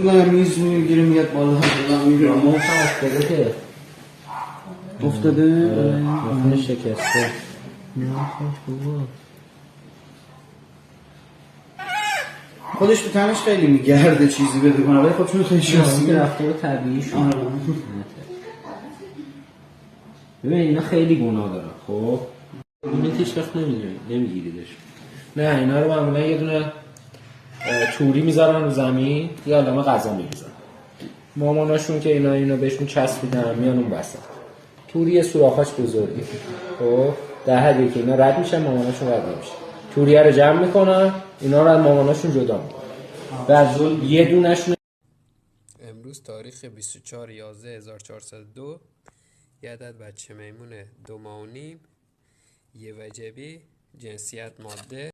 میگم میز میگیره میاد بالا میره ما افتاده که افتاده مخونه شکسته. نه بابا خودش به تنش خیلی میگرده چیزی بده کنه ولی خب چون خیلی شاستی رفتار طبیعی شد. ببین اینا خیلی گناه دارن. خب اینو هیچ وقت نمیگیریدش. نه اینا رو معمولا یه دونه توری میذارن رو زمین یه عالمه غذا میریزن. ماماناشون که اینو بهشون چسبیدن میان اون وسط. توری سوراخاش بزرگه. خب در حدی که اینا رد میشن ماماناشون رد نمیشن. توریه رو جمع میکنن اینا رو از ماماناشون جدا میکنن. بعد یه دونهشون امروز تاریخ 24/11/1402 یه عدد بچه میمونه 2 ماه و نیم، یه وجبی، جنسیت ماده